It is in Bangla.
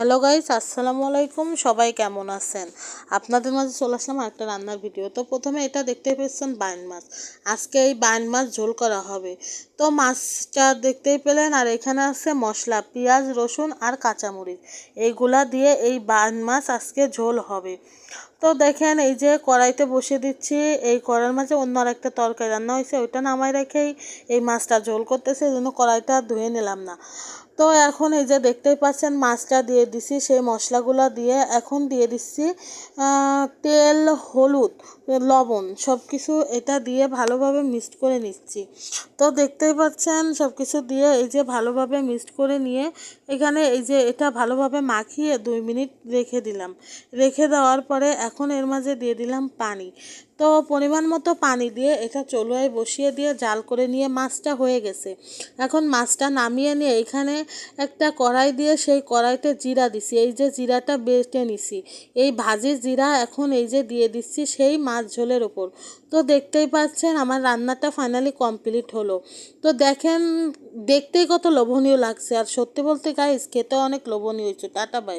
হ্যালো গাইস, আসসালামু আলাইকুম। সবাই কেমন আছেন? আপনাদের মাঝে চলে আসলাম একটা রান্নার ভিডিও। তো প্রথমে এটা দেখতে পেয়েছেন বাইন মাছ। আজকে এই বাইন মাছ ঝোল করা হবে। তো মাছটা দেখতেই পেলেন, আর এখানে আছে মশলা, পেঁয়াজ, রসুন আর কাঁচামরিচ। এইগুলা দিয়ে এই বাইন মাছ আজকে ঝোল হবে। তো দেখেন, এই যে কড়াইতে বসিয়ে দিচ্ছি, এই কড়াইয়ের মাঝে অন্য আর একটা তরকারি রান্না হয়েছে, ওইটা নামাই রেখেই এই মাছটা ঝোল করতেছে, এই জন্য কড়াইটা ধুয়ে নিলাম না। তো এখন এই যে দেখতেই পাচ্ছেন মাছটা দিয়ে দিছি, সেই মশলাগুলো দিয়ে এখন দিয়ে দিচ্ছি তেল, হলুদ, লবণ সব কিছু এটা দিয়ে ভালোভাবে মিক্সড করে নিচ্ছি। তো দেখতেই পাচ্ছেন সব কিছু দিয়ে এই যে ভালোভাবে মিক্সড করে নিয়ে এখানে এই যে এটা ভালোভাবে মাখিয়ে 2 মিনিট রেখে দিলাম। রেখে দেওয়ার পরে এখন এর মাঝে দিয়ে দিলাম পানি। তো পরিমাণ মতো পানি দিয়ে এটা চুলায় বসিয়ে দিয়ে জাল করে নিয়ে মাছটা হয়ে গেছে। এখন মাছটা নামিয়ে নিয়ে এখানে একটা কড়াই দিয়ে সেই কড়াইতে জিরা দিছি, এই যে জিরাটা বেটে নিছি, এই ভাজি জিরা এখন এই যে দিয়ে দিচ্ছি সেই মাছ ঝোলের ওপর। তো দেখতেই পাচ্ছেন আমার রান্নাটা ফাইনালি কমপ্লিট হলো। তো দেখেন, দেখতেই কত লোভনীয় লাগছে, আর সত্যি বলতে গাইস খেতে অনেক লোভনীয় হয়েছে। Tata bye.